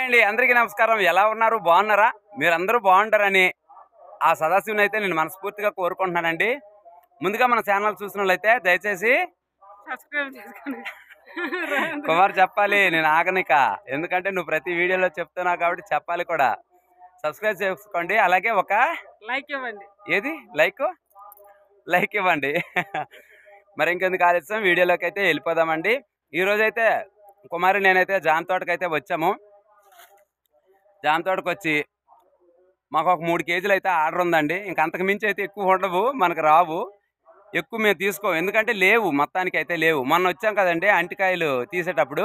అండి అందరికీ నమస్కారం. ఎలా ఉన్నారు? బాగున్నారా? మీరందరూ బాగుంటారని ఆ సదాశివుని అయితే నేను మనస్ఫూర్తిగా కోరుకుంటున్నానండి. ముందుగా మన ఛానల్ చూసిన వాళ్ళైతే దయచేసి సబ్స్క్రైబ్ చేసుకోండి. కుమార్ చెప్పాలి, నేను ఆగనిక. ఎందుకంటే నువ్వు ప్రతి వీడియోలో చెప్తున్నావు కాబట్టి చెప్పాలి కూడా. సబ్స్క్రైబ్ చేసుకోండి, అలాగే ఒక లైక్ ఇవ్వండి. ఏది లైక్ ఇవ్వండి. మరి ఇంకెందుకు ఆలస్యం, వీడియోలోకి అయితే వెళ్ళిపోదామండి. ఈరోజైతే కుమారి నేనైతే జామ తోటకైతే వచ్చాము. జామ తోటకు వచ్చి మాకు ఒక 3 కేజీలు అయితే ఆర్డర్ ఉందండి. ఇంక అంతకు మించి అయితే ఎక్కువ ఉండవు, మనకు రావు. ఎక్కువ మేము తీసుకోం, ఎందుకంటే లేవు, మొత్తానికి అయితే లేవు. మొన్న వచ్చాం కదండి అంటికాయలు తీసేటప్పుడు,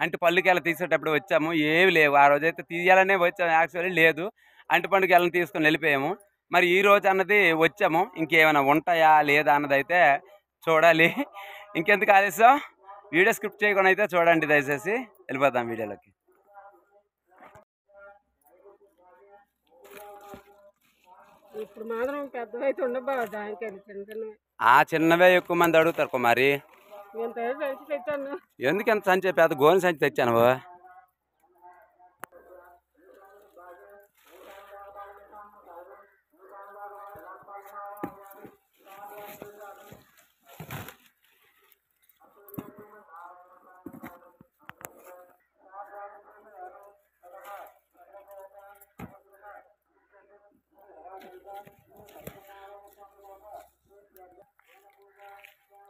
అంటి పళ్ళుకాయలు తీసేటప్పుడు వచ్చాము, ఏవి లేవు. ఆ రోజైతే తీయాలనే వచ్చాము, యాక్చువల్లీ లేదు. అంటి పండుగలను తీసుకొని వెళ్ళిపోయాము. మరి ఈ రోజు అన్నది వచ్చాము, ఇంకేమైనా ఉంటాయా లేదా అన్నది అయితే చూడాలి. ఇంకెందుకు ఆలస్యం, వీడియో స్క్రిప్ట్ చేయకుండా అయితే చూడండి దయచేసి. వెళ్ళిపోదాం వీడియోలోకి. ఇప్పుడు మాత్రం పెద్దవైతే ఉండబా జాంకాయలు చిన్న చిన్నవి. ఆ చిన్నవే ఎక్కువ మంది అడుగుతారు కుమారి. నేను సంచి తెచ్చాను. ఎందుకు ఎంత సంచి, పెద్ద గోని సంచి తెచ్చాను.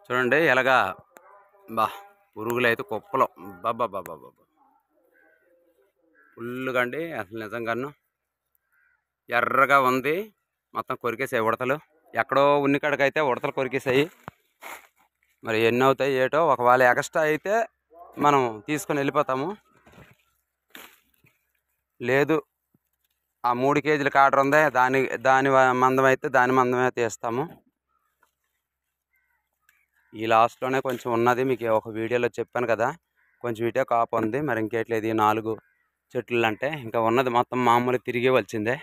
చూడండి ఎలాగా పురుగులు అయితే కుప్పలు, బాబా ఫుల్గా అండి. అసలు నిజంగాను ఎర్రగా ఉంది, మొత్తం కొరికేసాయి ఉడతలు. ఎక్కడో ఉన్నికాడికైతే ఉడతలు కొరికేసాయి. మరి ఎన్ని అవుతాయి ఏటో, ఒకవేళ ఎక్స్ట్రా అయితే మనం తీసుకొని వెళ్ళిపోతాము. లేదు ఆ 3 కేజీలకు ఆర్డర్ ఉంది, దాని మందం అయితే దాని మందమే తీస్తాము. ఈ లాస్ట్లోనే కొంచెం ఉన్నది, మీకు ఒక వీడియోలో చెప్పాను కదా, కొంచెం ఇటే కాపు ఉంది. మరి ఇంకేట్లేదు, ఈ 4 చెట్లు అంటే ఇంకా ఉన్నది మొత్తం మామూలు తిరిగి వచ్చిందే.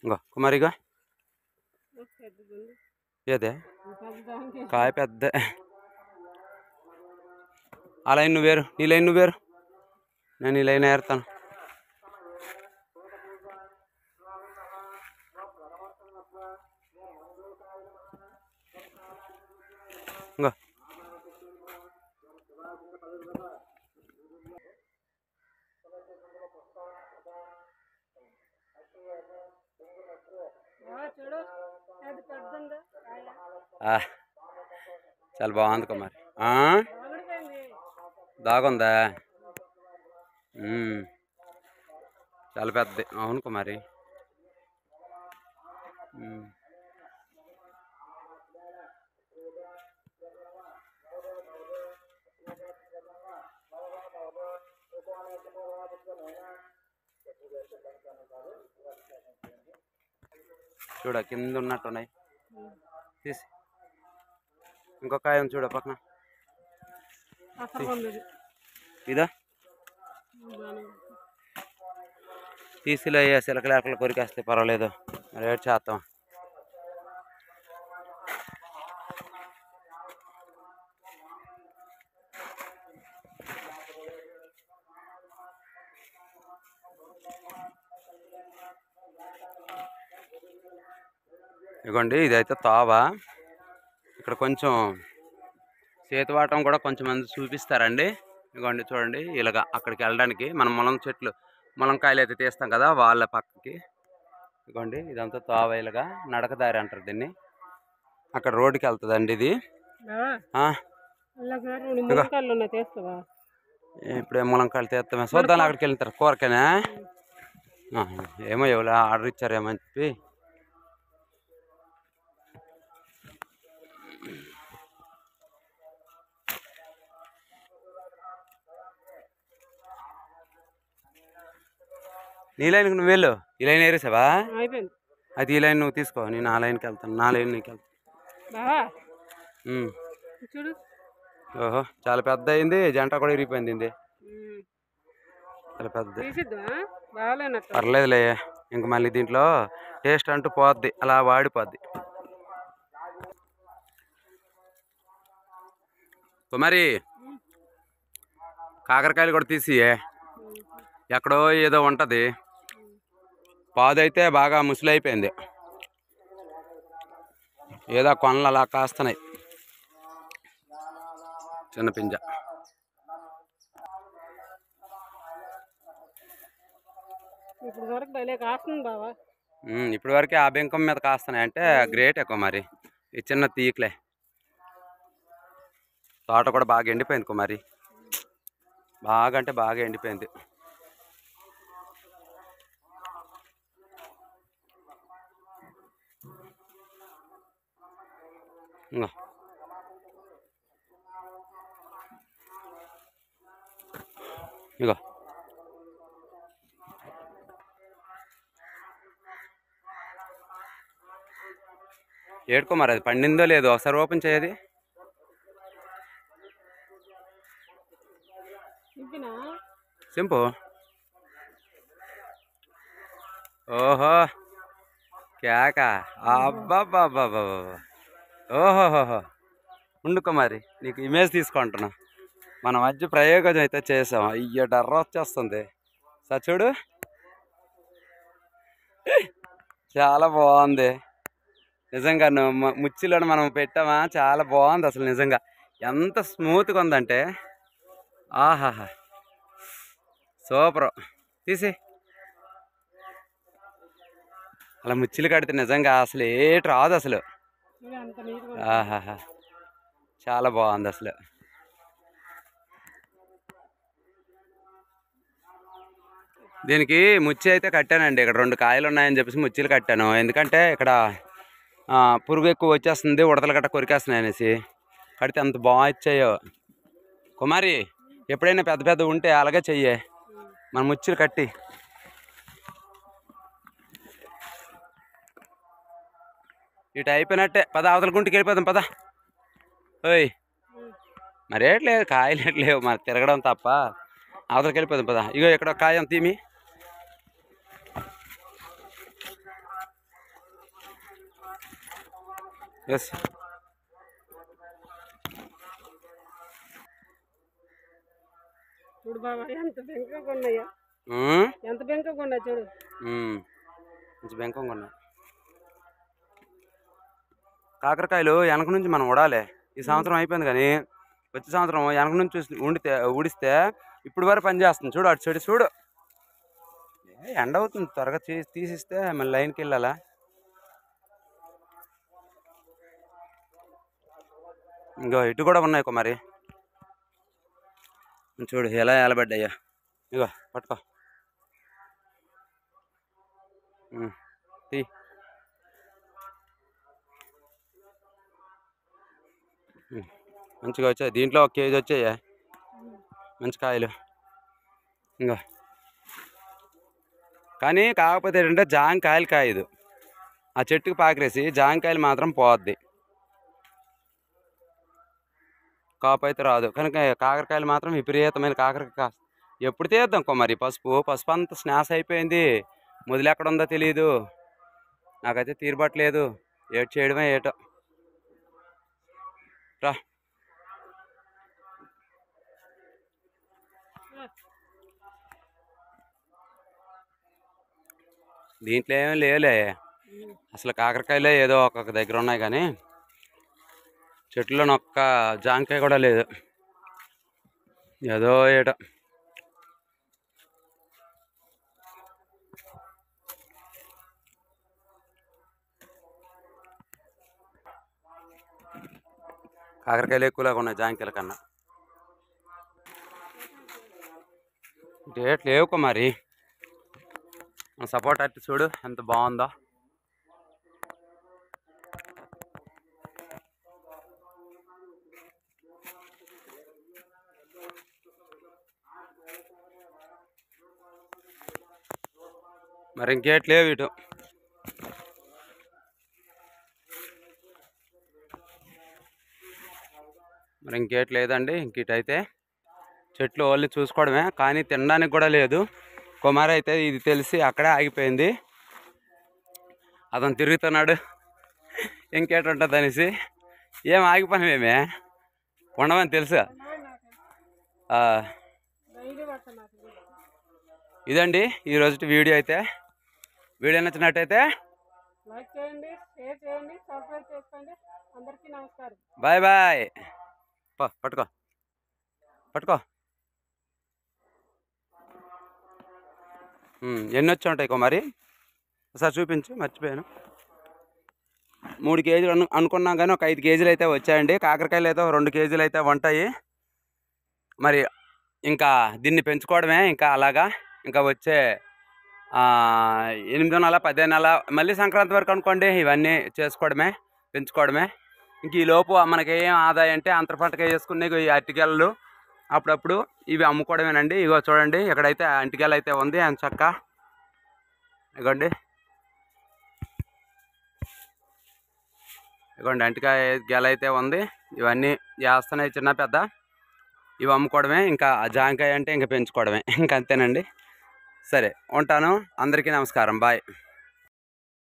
ఇంకో కుమారిగా ఏదే కాయ పెద్ద. ఆ లైన్ నువ్వు వేరు, నీ లైన్ నువ్వు వేరు, నేను ఈ లైన్ ఏరుతాను. ఇంకో చాలా బాగుంది కుమారి. దాగుందా? చాలా పెద్దది, అవును కుమారి. చూడ కింద ఉన్నట్టున్నాయి, తీసి ఇంకొక కాయ చూడ పక్కన. ఇదా తీసిలో సిలకలు ఎలకలు కొరికేస్తే పర్వాలేదు, మరి ఏడు చేస్తాం. ఇదిగోండి ఇదైతే తావా. ఇక్కడ కొంచెం సేతువాటం కూడా కొంచెం మంది చూపిస్తారండి. ఇదిగోండి చూడండి, ఇలాగా అక్కడికి వెళ్ళడానికి మనం ములంకాయలు అయితే తీస్తాం కదా, వాళ్ళ పక్కకి. ఇదిగోండి ఇదంతా తావా, ఇలాగా నడకదారి అంటారు దీన్ని. అక్కడ రోడ్డుకి వెళ్తుందండి ఇది. ఇప్పుడే ములంకాయలు తీస్తామే, చూద్దాం. అక్కడికి వెళ్తారు కూరకనే, ఏమో ఎవరు ఆర్డర్ ఇచ్చారేమో అని చెప్పి. నీ లైన్కి నువ్వు వెళ్ళు, ఈ లైన్ ఏరేసావా? అది ఈ లైన్ నువ్వు తీసుకో, నేను ఆ లైన్కి వెళ్తాను, నా లైన్ నీకు వెళ్తాను. ఓహో చాలా పెద్ద అయింది, జంట కూడా ఇరిగిపోయింది. చాలా పెద్ద, పర్లేదులే. ఇంక మళ్ళీ దీంట్లో టేస్ట్ అంటూ పోద్ది, అలా వాడిపోద్ది. కుమారి కాకరకాయలు కూడా తీసి, ఎక్కడో ఏదో ఉంటుంది, పాదైతే బాగా ముసలైపోయింది, ఏదో కొనలు అలా కాస్తున్నాయి, చిన్న పింజ. ఇప్పుడు వరకు భలే కాస్తుంది బావా. ఇప్పటి వరకే ఆ బెంకం మీద కాస్తున్నాయి అంటే గ్రేట్ ఎక్కువ. మరి ఈ చిన్న తీయకులే. తోట కూడా బాగా ఎండిపోయింది కుమారి, బాగా అంటే బాగా ఎండిపోయింది. ఇంకో ఇగో ఏడుకో మరి, అది పండిందో లేదో ఒకసారి ఓపెన్ చేయది. సింపు. ఓహో కేక, అబ్బాబ్బాబ్బాబ్బా, ఓహోహోహో. ఉండుకో మరి, నీకు ఇమేజ్ తీసుకుంటున్నా. మన మధ్య ప్రయోగం అయితే చేసాం. అయ్యో డర్ర వచ్చేస్తుంది సార్, చూడు చాలా బాగుంది నిజంగా. ముచ్చిలో మనం పెట్టామా, చాలా బాగుంది అసలు నిజంగా. ఎంత స్మూత్గా ఉందంటే ఆహాహా, సూపర్. తీసి అలా ముచ్చిలు కడితే నిజంగా అసలు ఏటి రాదు అసలు. ఆహాహా, చాలా బాగుంది అసలు. దీనికి ముచ్చి అయితే కట్టానండి. ఇక్కడ 2 కాయలు ఉన్నాయని చెప్పేసి ముచ్చిలు కట్టాను. ఎందుకంటే ఇక్కడ పురుగు ఎక్కువ వచ్చేస్తుంది, ఉడతలు గట్ట కొరికేస్తున్నాయి అనేసి కడితే అంత బాగా ఇచ్చాయో. కుమారి ఎప్పుడైనా పెద్ద పెద్ద ఉంటే అలాగే చెయ్యే, మన ముచ్చిలు కట్టి. ఇటు అయిపోయినట్టే, పద అవతల గుంటికి వెళ్ళిపోదాం పద. ఓయ్ మరి ఏట్లేదు, కాయలు ఎట్లేవు మరి, తిరగడం తప్ప. అవతలకి వెళ్ళిపోదాం పద. ఇగో ఇక్కడ కాయ తీమి. ఎస్, చూడు బాబా ఎంత బెంకగా ఉన్నాయో, ఎంత బెంకగా ఉన్నాయి చూడు. కొంచెం బెంకంగా ఉన్నాయి కాకరకాయలు. వెనక నుంచి మనం ఉడాలి. ఈ సంవత్సరం అయిపోయింది కానీ వచ్చే సంవత్సరం వెనక నుంచి ఊడిస్తే ఇప్పుడు వరకు పని చేస్తుంది. చూడు అటు చెడు చూడు, ఎండ అవుతుంది. త్వరగా తీసిస్తే మళ్ళీ లైన్కి వెళ్ళాలా. ఇంకో ఇటు కూడా ఉన్నాయి కుమారి, చూడు ఎలా ఏలబడ్డాయా. ఇగో పట్టుకో, తీ. మంచిగా వచ్చాయి. దీంట్లో 1 కేజీ వచ్చాయా మంచి కాయలు. ఇంకా కానీ కాకపోతే ఏంటంటే జాంకాయలు కాయదు, ఆ చెట్టుకు పాకిరేసి జాంకాయలు మాత్రం పోద్ది, కాపు అయితే రాదు. కనుక కాకరకాయలు మాత్రం విపరీతమైన కాకరకాయ. ఎప్పుడు తీద్దాం కుమారి పసుపు అంతా స్నాస్ అయిపోయింది. మొదలు ఎక్కడ ఉందో తెలియదు, నాకైతే తీరుబట్టలేదు. ఏటు చేయడమే ఏటో. రా దీంట్లో ఏమీ లేవులే అసలు. కాకరకాయలే ఏదో ఒక్కొక్క దగ్గర ఉన్నాయి కానీ చెట్టులో ఒక్క జాంకాయ కూడా లేదు. ఏదో ఏటో. కాకరకాయలు ఎక్కువలాగా ఉన్నాయి జాంకాయల కన్నా. డేట్ లేవు కుమారి. సపోర్ట్ అట్టి చూడు ఎంత బాగుందో. మరి ఇంకేట్ లేవు ఇటు. మరి ఇంకేట్ లేదండి. ఇంకిటైతే చెట్లు ఓన్లీ చూసుకోవడమే కానీ తినడానికి కూడా లేదు. కుమారి అయితే ఇది తెలిసి అక్కడే ఆగిపోయింది. అతను తిరుగుతున్నాడు ఇంకేటుంటుంది అనేసి ఏం ఆగిపోయినామేమే ఉండమని తెలుసు. డైలీ పడుతున్నారు. ఇదండి ఈరోజు వీడియో అయితే. వీడియో నచ్చినట్టయితే లైక్ చేయండి, షేర్ చేయండి, సబ్స్క్రైబ్ చేసుకోండి. అందరికీ నమస్కారం. Bye bye. పట్టుకో పట్టుకో. ఎన్ని వచ్చి ఉంటాయి కుమారి? ఒకసారి చూపించు, మర్చిపోయాను. 3 కేజీలు అనుకున్నాం కానీ ఒక 5 కేజీలు అయితే వచ్చాయండి. కాకరకాయలు అయితే 2 కేజీలు అయితే ఉంటాయి. మరి ఇంకా దీన్ని పెంచుకోవడమే. ఇంకా అలాగా ఇంకా వచ్చే 8వ నెల 10వ నెల మళ్ళీ సంక్రాంతి వరకు అనుకోండి ఇవన్నీ చేసుకోవడమే, పెంచుకోవడమే. ఇంక ఈలోపు మనకి ఏం ఆదాయం అంటే అంతర పంటగా వేసుకునే ఈ అరటికాయలు అప్పుడప్పుడు ఇవి అమ్ముకోవడమేనండి. ఇగో చూడండి ఇక్కడైతే అంటికాయలు అయితే ఉంది అని చక్క. ఇగోండి ఇగోండి అంటికాయ గెల అయితే ఉంది. ఇవన్నీ వేస్తున్నాయి చిన్న పెద్ద. ఇవి అమ్ముకోవడమే. ఇంకా జాంకాయ అంటే ఇంకా పెంచుకోవడమే. ఇంకంతేనండి. సరే ఉంటాను. అందరికీ నమస్కారం. బాయ్.